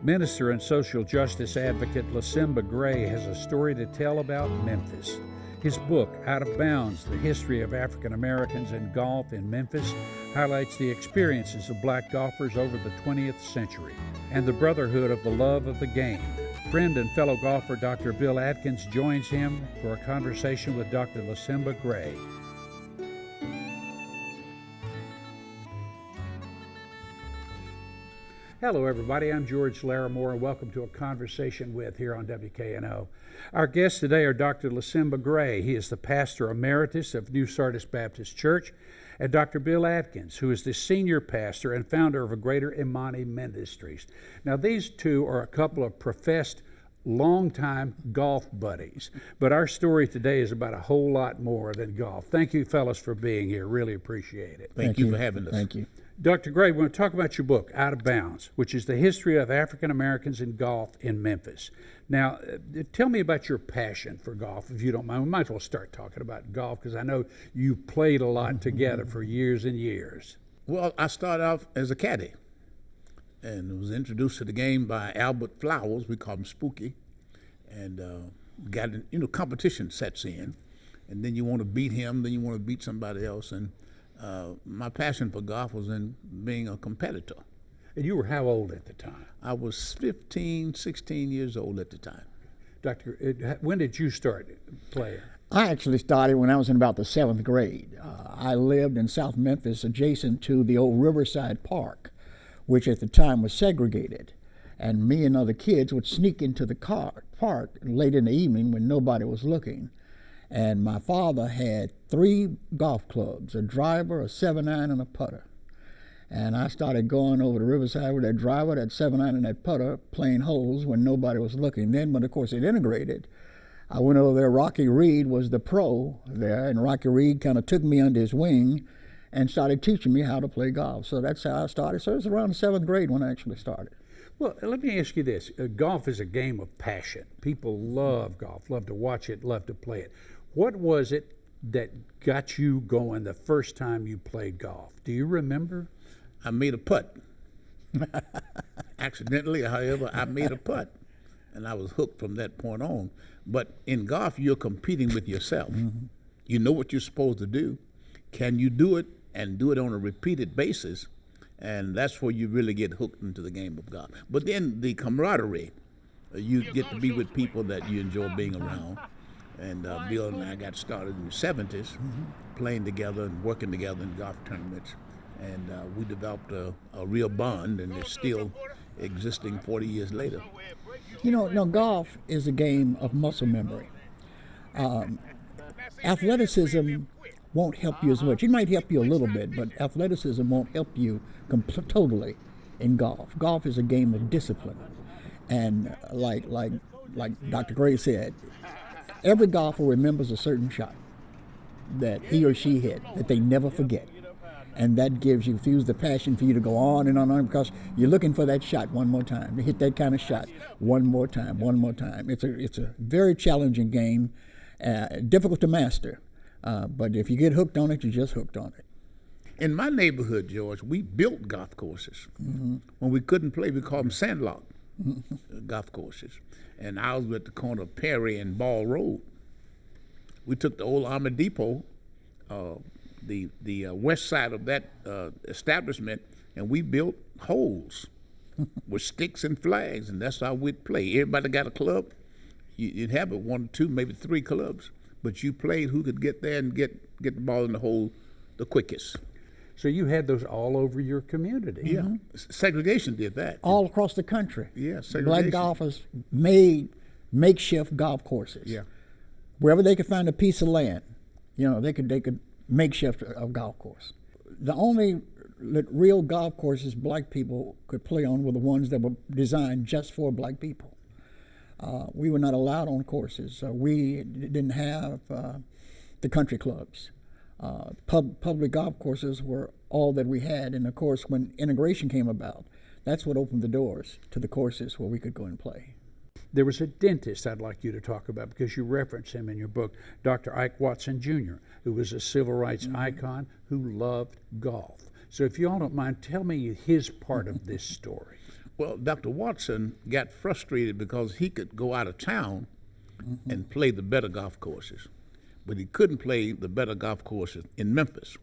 Minister and social justice advocate LaSimba Gray has a story to tell about Memphis. His book, Out of Bounds, The History of African Americans in Golf in Memphis, highlights the experiences of black golfers over the 20th century and the brotherhood of the love of the game. Friend and fellow golfer Dr. Bill Adkins joins him for a conversation with Dr. LaSimba Gray. Hello, everybody. I'm George Larrimore, and welcome to A Conversation With here on WKNO. Our guests today are Dr. LaSimba Gray. He is the pastor emeritus of New Sardis Baptist Church, and Dr. Bill Adkins, who is the senior pastor and founder of a Greater Imani Ministries. Now, these two are a couple of professed longtime golf buddies, but our story today is about a whole lot more than golf. Thank you, fellas, for being here. Really appreciate it. Thank you for having us. Thank you. Dr. Gray, we want to talk about your book, Out of Bounds, which is the history of African Americans in golf in Memphis. Now, tell me about your passion for golf, if you don't mind. We might as well start talking about golf, because I know you played a lot together for years and years. Well, I started off as a caddy and was introduced to the game by Albert Flowers. We call him Spooky. And got, competition sets in. And then you want to beat him, then you want to beat somebody else. And my passion for golf was in being a competitor. And you were how old at the time? I was 15, 16 years old at the time. Doctor, when did you start playing? I actually started when I was in about the 7th grade. I lived in South Memphis adjacent to the old Riverside Park, which at the time was segregated. And me and other kids would sneak into the park late in the evening when nobody was looking. And my father had 3 golf clubs, a driver, a 7-iron, and a putter. And I started going over the Riverside with that driver, that 7-iron, and that putter, playing holes when nobody was looking. Then, when of course it integrated, I went over there. Rocky Reed was the pro there, and Rocky Reed kind of took me under his wing and started teaching me how to play golf. So that's how I started. So it was around the 7th grade when I actually started. Well, let me ask you this. Golf is a game of passion. People love golf, love to watch it, love to play it. What was it that got you going the first time you played golf? Do you remember? I made a putt. Accidentally, however, I made a putt. And I was hooked from that point on. But in golf, you're competing with yourself. Mm-hmm. You know what you're supposed to do. Can you do it and do it on a repeated basis? And that's where you really get hooked into the game of golf. But then the camaraderie, you get to be with people that you enjoy being around. And Bill and I got started in the 70s, playing together and working together in golf tournaments. And we developed a real bond, and it's still existing 40 years later. Golf is a game of muscle memory. Athleticism won't help you as much. It might help you a little bit, but athleticism won't help you totally in golf. Golf is a game of discipline. And like Dr. Gray said, every golfer remembers a certain shot that he or she hit that they never forget. And that fuels the passion for you to go on and on, because you're looking for that shot one more time, to hit that kind of shot one more time. It's a very challenging game, difficult to master. But if you get hooked on it, you're just hooked on it. In my neighborhood, George, we built golf courses. Mm-hmm. When we couldn't play, we called them sandlot golf courses. And ours was at the corner of Perry and Ball Road. We took the old Army Depot, the west side of that establishment, and we built holes with sticks and flags, and that's how we'd play. Everybody got a club. You'd have 1, 2, maybe 3 clubs, but you played who could get there and get the ball in the hole the quickest. So you had those all over your community. Yeah. Mm-hmm. Segregation did that. All across the country. Yeah, segregation. Black golfers made makeshift golf courses. Yeah. Wherever they could find a piece of land, they could makeshift a golf course. The only real golf courses black people could play on were the ones that were designed just for black people. We were not allowed on courses. We didn't have the country clubs. Public golf courses were all that we had, and of course when integration came about, that's what opened the doors to the courses where we could go and play. There was a dentist I'd like you to talk about, because you reference him in your book, Dr. Ike Watson Jr., who was a civil rights icon who loved golf. So if you all don't mind, tell me his part of this story. Well, Dr. Watson got frustrated because he could go out of town and play the better golf courses, but he couldn't play the better golf courses in Memphis.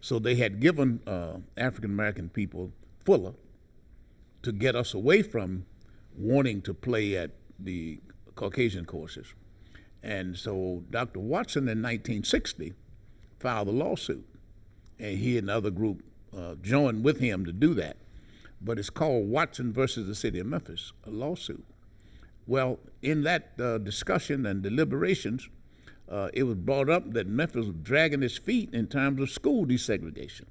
So they had given African American people Fuller to get us away from wanting to play at the Caucasian courses. And so Dr. Watson in 1960 filed a lawsuit, and he and another group joined with him to do that. But it's called Watson versus the City of Memphis, a lawsuit. Well, in that discussion and deliberations, it was brought up that Memphis was dragging its feet in terms of school desegregation.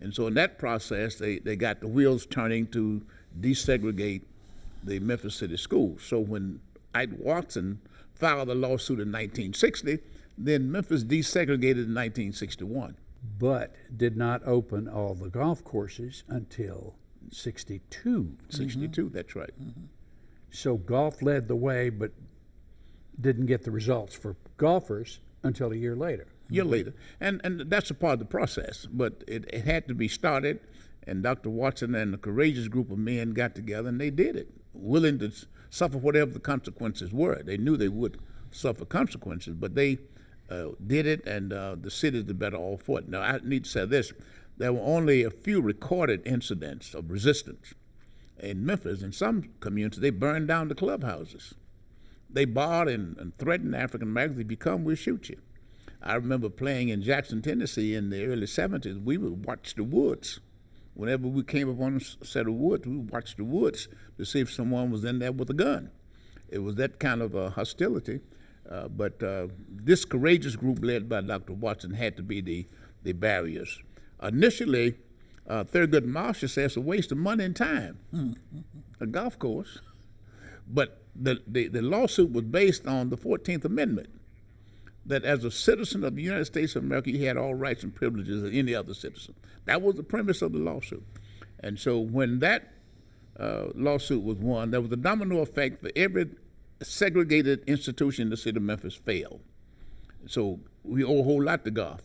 And so in that process, they got the wheels turning to desegregate the Memphis City schools. So when Ike Watson filed a lawsuit in 1960, then Memphis desegregated in 1961. But did not open all the golf courses until 62. 62, that's right. So golf led the way, but didn't get the results for golfers until a year later. Year later. And that's a part of the process, but it had to be started, and Dr. Watson and a courageous group of men got together and they did it, willing to suffer whatever the consequences were. They knew they would suffer consequences, but they did it, and the city's the better off for it. Now, I need to say this. There were only a few recorded incidents of resistance. In Memphis, in some communities, they burned down the clubhouses. They barred and threatened African Americans, if you come, we'll shoot you. I remember playing in Jackson, Tennessee in the early 70s. We would watch the woods. Whenever we came upon a set of woods, we would watch the woods to see if someone was in there with a gun. It was that kind of hostility. But this courageous group led by Dr. Watson had to be the barriers. Initially, Thurgood Marshall says it's a waste of money and time, a golf course. But the lawsuit was based on the 14th Amendment, that as a citizen of the United States of America, you had all rights and privileges as any other citizen. That was the premise of the lawsuit. And so when that lawsuit was won, there was a domino effect for every segregated institution in the city of Memphis failed. So we owe a whole lot to golf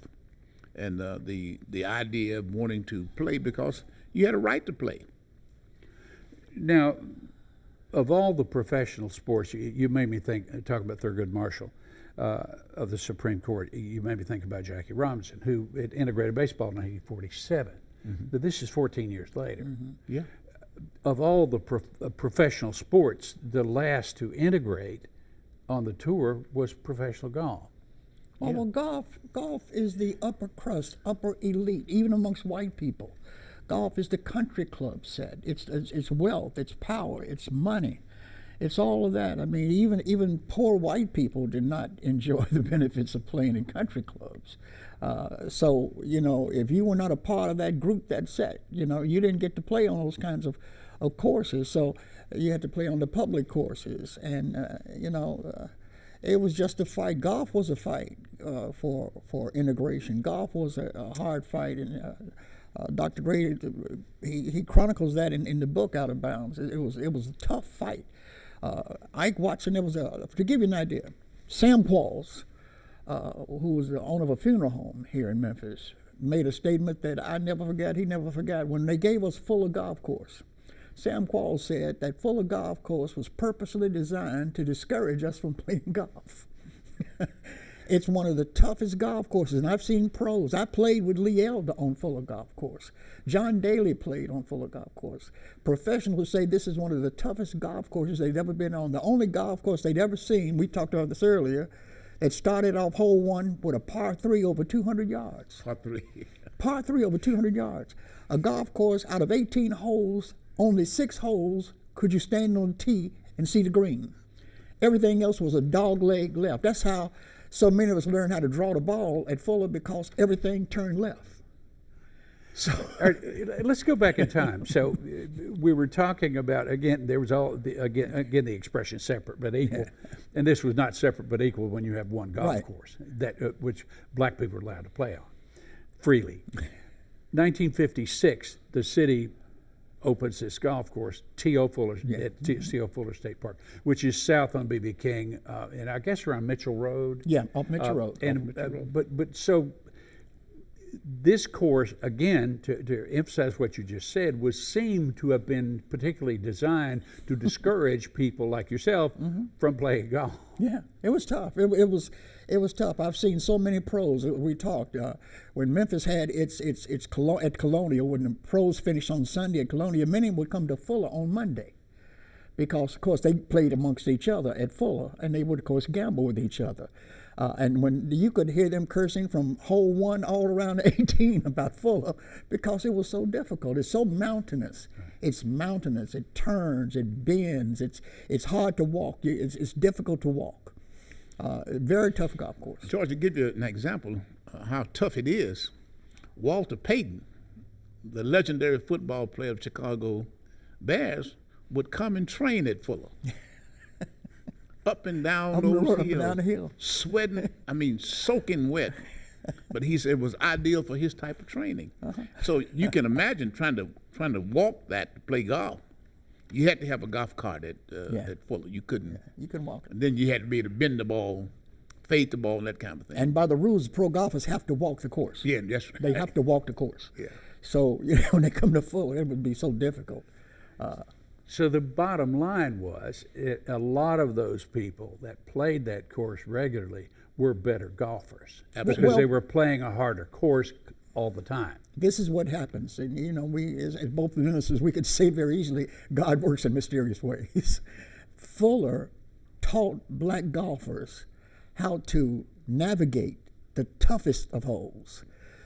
and the idea of wanting to play because you had a right to play. Now, of all the professional sports, you made me think, talk about Thurgood Marshall of the Supreme Court, you made me think about Jackie Robinson, who had integrated baseball in 1947. But this is 14 years later. Yeah. Of all the professional sports, the last to integrate on the tour was professional golf. Well, golf is the upper crust, upper elite, even amongst white people. Golf is the country club set. It's wealth, it's power, it's money. It's all of that. I mean, even poor white people did not enjoy the benefits of playing in country clubs. So, if you were not a part of that group, that set, you didn't get to play on those kinds of courses. So you had to play on the public courses. And, it was just a fight. Golf was a fight for integration. Golf was a hard fight. And Dr. Gray, he chronicles that in the book Out of Bounds. It was a tough fight. Ike Watson, to give you an idea, Sam Qualls, who was the owner of a funeral home here in Memphis, made a statement that I never forgot, he never forgot. When they gave us Fuller Golf Course, Sam Qualls said that Fuller Golf Course was purposely designed to discourage us from playing golf. It's one of the toughest golf courses, and I've seen pros. I played with Lee Elder on Fuller Golf Course. John Daly played on Fuller Golf Course. Professionals would say this is one of the toughest golf courses they've ever been on. The only golf course they'd ever seen, we talked about this earlier, it started off hole one with a par 3 over 200 yards. Par 3. Par 3 over 200 yards. A golf course out of 18 holes, only 6 holes could you stand on the tee and see the green. Everything else was a dog leg left. That's how so many of us learned how to draw the ball at Fuller, because everything turned left. So let's go back in time. So we were talking about, again, there was again the expression separate but equal, and this was not separate but equal when you have one golf course that which black people are allowed to play on freely. 1956, the city opens this golf course, T.O. Fuller State Park, which is south on B.B. King, and I guess around Mitchell Road. Yeah, off Mitchell Road. But so this course, again, to emphasize what you just said, was seemed to have been particularly designed to discourage people like yourself from playing golf. Yeah, it was tough. It was tough. I've seen so many pros. We talked when Memphis had its at Colonial. When the pros finished on Sunday at Colonial, many would come to Fuller on Monday, because of course they played amongst each other at Fuller, and they would of course gamble with each other. And when you could hear them cursing from hole 1 all around 18 about Fuller, because it was so difficult. It's so mountainous. It's mountainous. It turns. It bends. It's hard to walk. It's difficult to walk. Very tough golf course. George, to give you an example how tough it is, Walter Payton, the legendary football player of Chicago Bears, would come and train at Fuller. Up and down the hill, sweating, soaking wet. But he said it was ideal for his type of training. So you can imagine trying to walk that to play golf. You had to have a golf cart at Fuller. You couldn't. Yeah, you couldn't walk it. And then you had to be able to bend the ball, fade the ball, and that kind of thing. And by the rules, pro golfers have to walk the course. Yeah, that's right. They have to walk the course. Yeah. So when they come to Fuller, it would be so difficult. So the bottom line was, a lot of those people that played that course regularly were better golfers. Absolutely. Because they were playing a harder course all the time. This is what happens. And, we, as both ministers, we could say very easily, God works in mysterious ways. Fuller taught black golfers how to navigate the toughest of holes.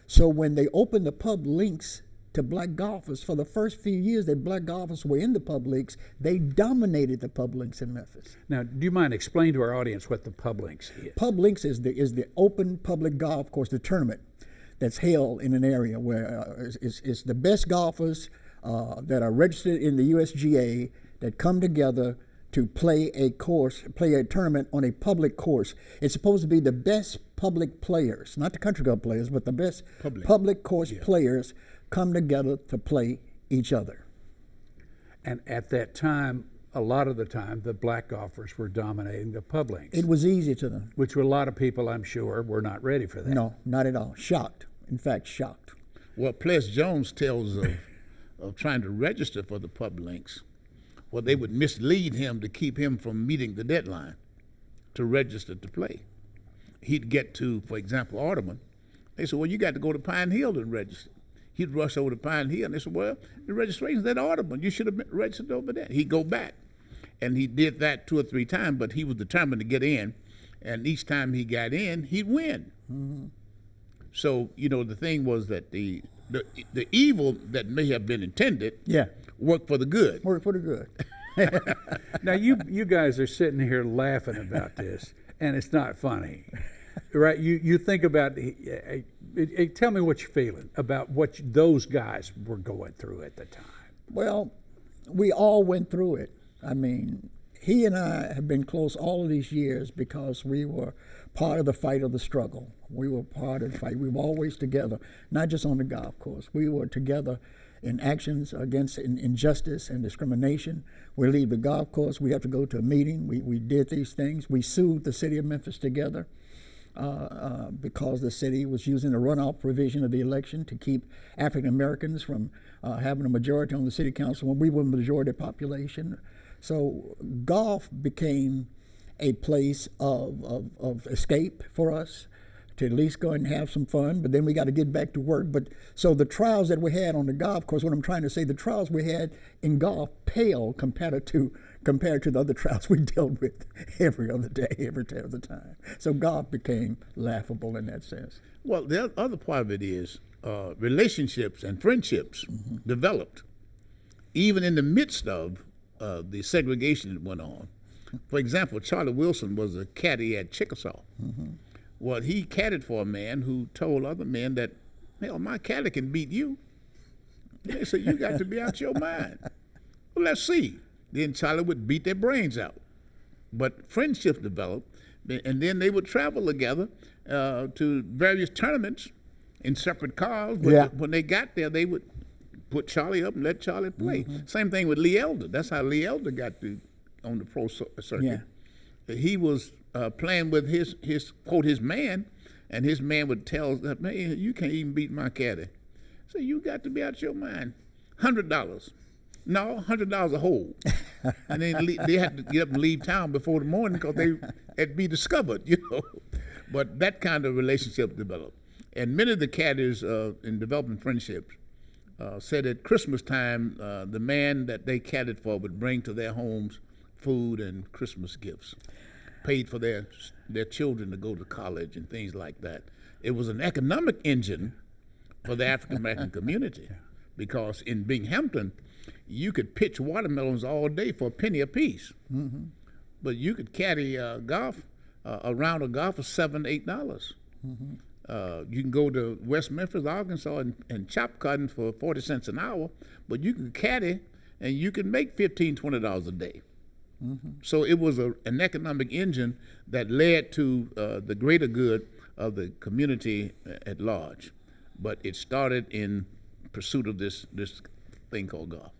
So when they opened the pub links to black golfers, for the first few years that black golfers were in the pub links, they dominated the pub links in Memphis. Now, do you mind explaining to our audience what the pub links is? Pub links is the open public golf course, the tournament that's held in an area where it's the best golfers that are registered in the USGA that come together to play a tournament on a public course. It's supposed to be the best public players, not the country club players, but the best public course players come together to play each other. And at that time, a lot of the time, the black golfers were dominating the pub links. It was easy to them. Which a lot of people, I'm sure, were not ready for that. No, not at all. Shocked. In fact, shocked. Well, Ples Jones tells of trying to register for the pub links. Well, they would mislead him to keep him from meeting the deadline to register to play. He'd get to, for example, Audubon. They said, well, you got to go to Pine Hill to register. He'd rush over to Pine Hill, and they said, well, the registration's at Audubon. You should have been registered over there. He'd go back. And he did that 2 or 3 times, but he was determined to get in. And each time he got in, he'd win. Mm-hmm. So, the thing was that the evil that may have been intended worked for the good. Worked for the good. Now, you guys are sitting here laughing about this, and it's not funny, right? You think about, tell me what you're feeling about what those guys were going through at the time. Well, we all went through it. He and I have been close all of these years because we were part of the fight of the struggle. We were part of the fight. We were always together, not just on the golf course. We were together in actions against injustice and discrimination. We leave the golf course. We have to go to a meeting. We did these things. We sued the city of Memphis together because the city was using the runoff provision of the election to keep African Americans from having a majority on the city council when we were the majority population. So golf became a place of escape for us, to at least go and have some fun, but then we got to get back to work. But so the trials that we had on the golf course, what I'm trying to say, the trials we had in golf pale compared to the other trials we dealt with every other day, every other time. So golf became laughable in that sense. Well, the other part of it is relationships and friendships developed, even in the midst of the segregation that went on. For example, Charlie Wilson was a caddy at Chickasaw. Mm-hmm. Well, he caddied for a man who told other men that, hell, my caddy can beat you. They said, you got to be out your mind. Well, let's see. Then Charlie would beat their brains out. But friendships developed, and then they would travel together to various tournaments in separate cars. But when they got there, they would put Charlie up and let Charlie play. Mm-hmm. Same thing with Lee Elder. That's how Lee Elder got on the pro circuit. Yeah. He was playing with his man, and his man would tell us, man, you can't even beat my caddy. So you got to be out your mind. $100. No, $100 a hole. And then they had to get up and leave town before the morning because they'd be discovered, you know. But that kind of relationship developed. And many of the caddies in developing friendships said at Christmas time, the man that they caddied for would bring to their homes food and Christmas gifts, paid for their children to go to college and things like that. It was an economic engine for the African American community, because in Binghamton, you could pitch watermelons all day for a penny apiece. Mm-hmm. But you could caddy a round of golf for $7, $8. Mm-hmm. You can go to West Memphis, Arkansas, and chop cotton for 40 cents an hour, but you can caddy and you can make $15, $20 a day. Mm-hmm. So it was an economic engine that led to the greater good of the community at large. But it started in pursuit of this thing called golf.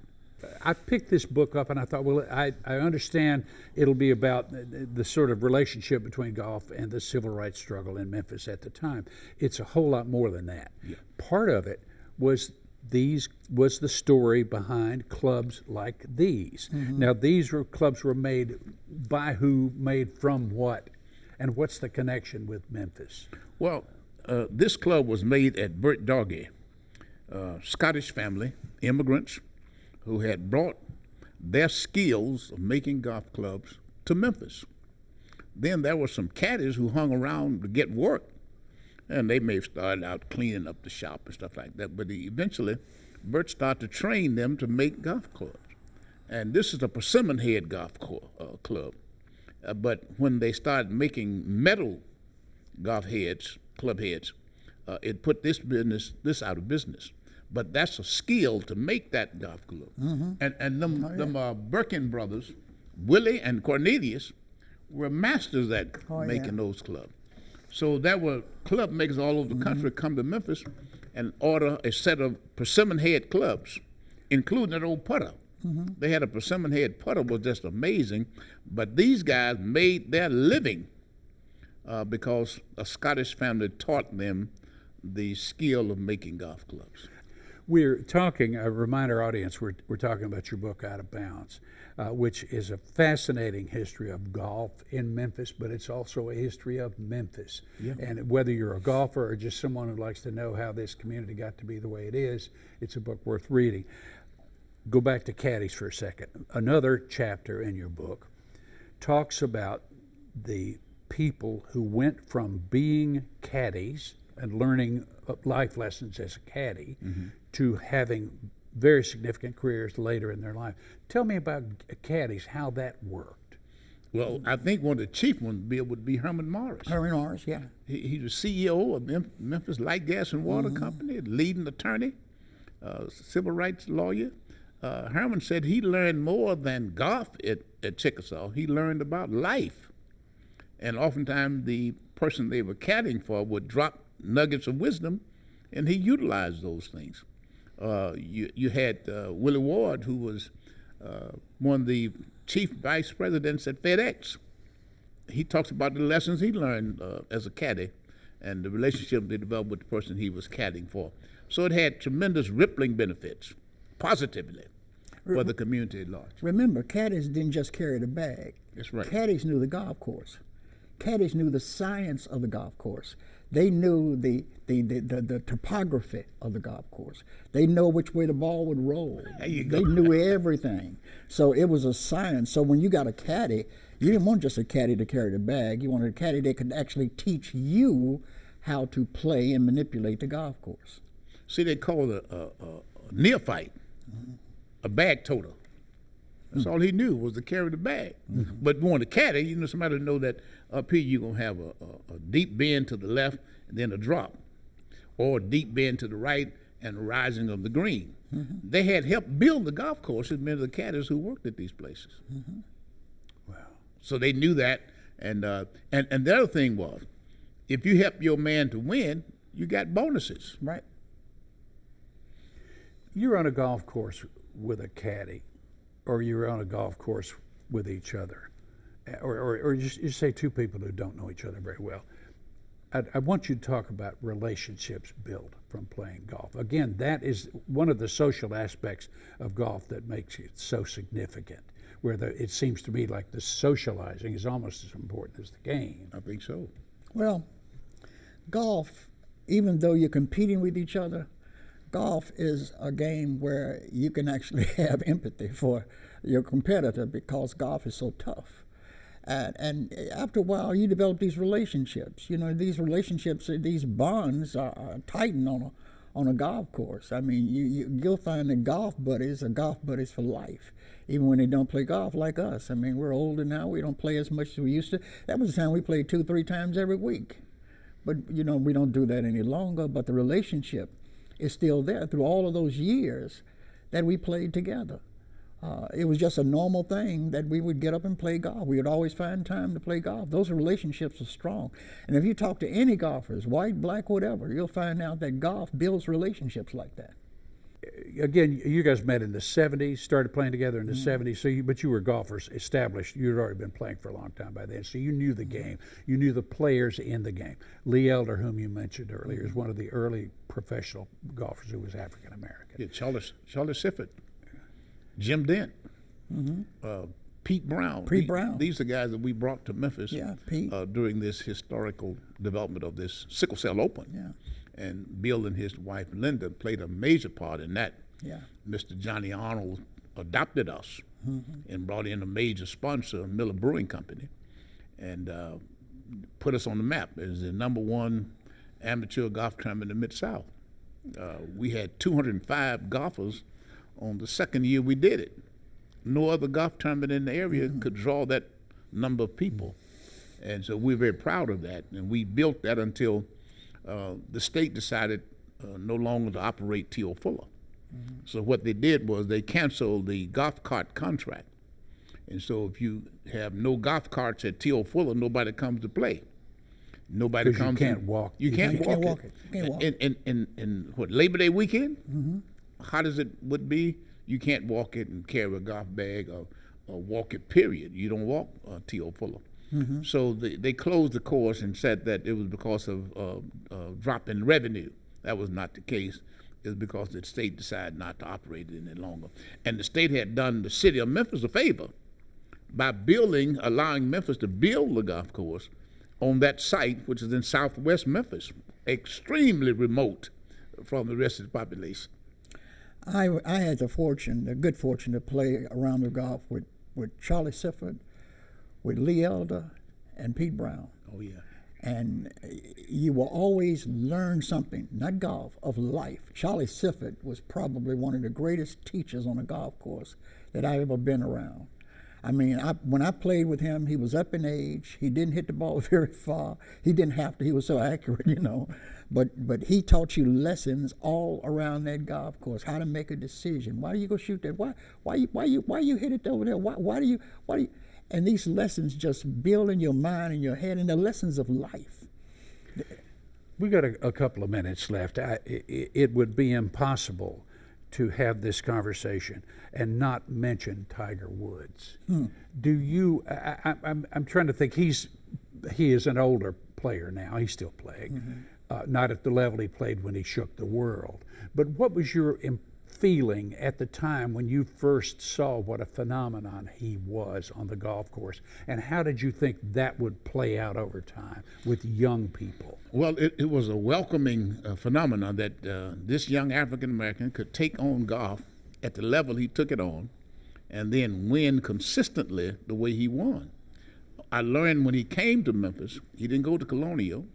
I picked this book up and I thought, well, I understand it'll be about the sort of relationship between golf and the civil rights struggle in Memphis at the time. It's a whole lot more than that. Yeah. Part of it was the story behind clubs like these. Mm-hmm. Now, clubs were made by who, made from what, and what's the connection with Memphis? Well, this club was made at Bert Doggy, Scottish family, immigrants, who had brought their skills of making golf clubs to Memphis. Then there were some caddies who hung around to get work, and they may have started out cleaning up the shop and stuff like that, but eventually Bert started to train them to make golf clubs. And this is a Persimmon Head golf club. But when they started making metal golf heads, club heads, it put this out of business. But that's a skill to make that golf club. Mm-hmm. And them Birkin brothers, Willie and Cornelius, were masters at making those clubs. So there were club makers all over the country come to Memphis and order a set of persimmon head clubs, including that old putter. Mm-hmm. They had a persimmon head putter, was just amazing. But these guys made their living because a Scottish family taught them the skill of making golf clubs. We're talking, I remind our audience, we're talking about your book, Out of Bounds, which is a fascinating history of golf in Memphis, but it's also a history of Memphis. Yeah. And whether you're a golfer or just someone who likes to know how this community got to be the way it is, it's a book worth reading. Go back to caddies for a second. Another chapter in your book talks about the people who went from being caddies and learning life lessons as a caddy to having very significant careers later in their life. Tell me about caddies, how that worked. Well, I think one of the chief ones would be Herman Morris. Herman Morris, yeah. He was CEO of Memphis Light, Gas, and Water Company, leading attorney, civil rights lawyer. Herman said he learned more than golf at Chickasaw. He learned about life. And oftentimes the person they were caddying for would drop nuggets of wisdom, and he utilized those things. You had Willie Ward, who was one of the chief vice presidents at FedEx. He talks about the lessons he learned as a caddy and the relationship they developed with the person he was caddying for. So it had tremendous rippling benefits, positively, for the community at large. Remember, caddies didn't just carry the bag. That's right. Caddies knew the golf course. Caddies knew the science of the golf course. They knew the topography of the golf course. They know which way the ball would roll. They knew everything. So it was a science. So when you got a caddy, you didn't want just a caddy to carry the bag. You wanted a caddy that could actually teach you how to play and manipulate the golf course. See, they call it a neophyte, a bag toter. That's all he knew was to carry the bag. Mm-hmm. But going to caddy, somebody to know that up here you're going to have a deep bend to the left and then a drop, or a deep bend to the right and a rising of the green. Mm-hmm. They had helped build the golf courses, many of the caddies who worked at these places. Mm-hmm. Wow. So they knew that. And the other thing was, if you help your man to win, you got bonuses. Right. You're on a golf course with a caddy, or you're on a golf course with each other, or just say two people who don't know each other very well. I want you to talk about relationships built from playing golf. Again, that is one of the social aspects of golf that makes it so significant, where it seems to me like the socializing is almost as important as the game. I think so. Well, golf, even though you're competing with each other, golf is a game where you can actually have empathy for your competitor because golf is so tough. And after a while, you develop these relationships. You know, these relationships, these bonds are tightened on a golf course. I mean, you'll find that golf buddies are golf buddies for life, even when they don't play golf like us. I mean, we're older now. We don't play as much as we used to. That was the time we played 2-3 times every week. But, you know, we don't do that any longer. But the relationship is still there through all of those years that we played together. It was just a normal thing that we would get up and play golf. We would always find time to play golf. Those relationships are strong. And if you talk to any golfers, white, black, whatever, you'll find out that golf builds relationships like that. Again, you guys met in the 70s, started playing together in the 70s, but you were golfers established. You'd already been playing for a long time by then, so you knew the game. You knew the players in the game. Lee Elder, whom you mentioned earlier, is one of the early professional golfers who was African American. Yeah, Charlie Sifford, Jim Dent, Pete Brown. Brown. These are guys that we brought to Memphis Pete. During this historical development of this Sickle Cell Open. Yeah. And Bill and his wife Linda played a major part in that. Yeah. Mr. Johnny Arnold adopted us and brought in a major sponsor, Miller Brewing Company, and put us on the map as the #1 amateur golf tournament in the Mid-South. We had 205 golfers on the second year we did it. No other golf tournament in the area could draw that number of people. And so we're very proud of that. And we built that until the state decided no longer to operate T.O. Fuller. So what they did was they canceled the golf cart contract. And so if you have no golf carts at T.O. Fuller, nobody comes to play. Nobody 'Cause you comes. can't walk. You can't walk it. You can't walk. In what, Labor Day weekend? Hot as it would be, you can't walk it and carry a golf bag or walk it, period. You don't walk T.O. Fuller. So they closed the course and said that it was because of drop in revenue. That was not the case. It was because the state decided not to operate it any longer. And the state had done the city of Memphis a favor by allowing Memphis to build the golf course on that site, which is in southwest Memphis, extremely remote from the rest of the population. I had the good fortune to play a round of golf with Charlie Sifford, with Lee Elder, and Pete Brown. Oh, yeah. And you will always learn something, not golf, of life. Charlie Sifford was probably one of the greatest teachers on a golf course that I've ever been around. I mean, when I played with him, he was up in age. He didn't hit the ball very far. He didn't have to. He was so accurate, you know. But he taught you lessons all around that golf course. How to make a decision. Why do you go shoot that? Why you hit it over there? Why do you? And these lessons just build in your mind and your head, and the lessons of life. We got a couple of minutes left. It would be impossible to have this conversation and not mention Tiger Woods. Do you? I'm trying to think. He is an older player now. He's still playing, not at the level he played when he shook the world. But what was your feeling at the time when you first saw what a phenomenon he was on the golf course, and how did you think that would play out over time with young people? Well, it was a welcoming phenomenon that this young African American could take on golf at the level he took it on and then win consistently the way he won. I learned when he came to Memphis, he didn't go to Colonial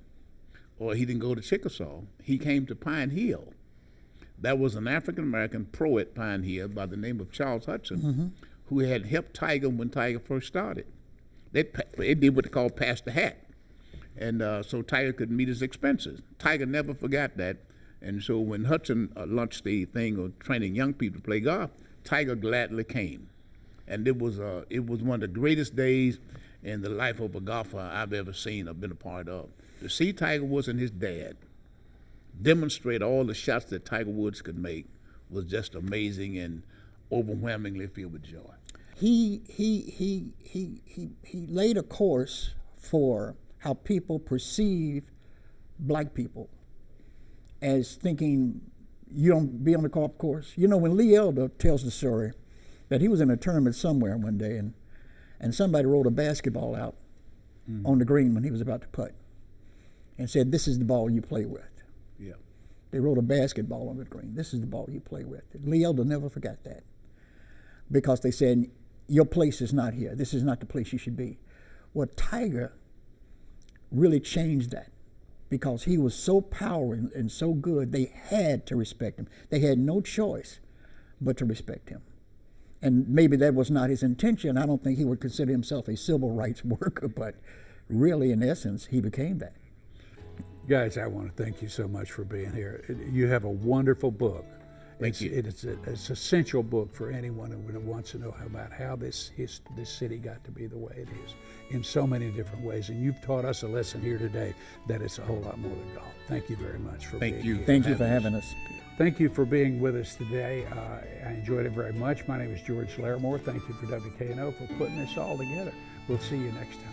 or he didn't go to Chickasaw. He came to Pine Hill. That was an African-American pro at Pine Hill by the name of Charles Hudson, who had helped Tiger when Tiger first started. They did what they call pass the hat. And so Tiger could meet his expenses. Tiger never forgot that. And so when Hudson launched the thing of training young people to play golf, Tiger gladly came. And it was one of the greatest days in the life of a golfer I've ever seen or been a part of. To see Tiger Woods and his dad demonstrate all the shots that Tiger Woods could make was just amazing and overwhelmingly filled with joy. He laid a course for how people perceive black people as thinking you don't be on the golf course. You know, when Lee Elder tells the story that he was in a tournament somewhere one day and somebody rolled a basketball out on the green when he was about to putt and said, "This is the ball you play with." Yeah. They rolled a basketball on the green. "This is the ball you play with." And Lee Elder never forgot that, because they said, "Your place is not here. This is not the place you should be." Well, Tiger really changed that, because he was so powerful and so good, they had to respect him. They had no choice but to respect him. And maybe that was not his intention. I don't think he would consider himself a civil rights worker, but really, in essence, he became that. Guys, I want to thank you so much for being here. You have a wonderful book. Thank you. It's an essential book for anyone who wants to know about how this city got to be the way it is in so many different ways. And you've taught us a lesson here today that it's a whole lot more than golf. Thank you very much for being here. Thank you for having us. Thank you for being with us today. I enjoyed it very much. My name is George Larrimore. Thank you for WKNO for putting this all together. We'll see you next time.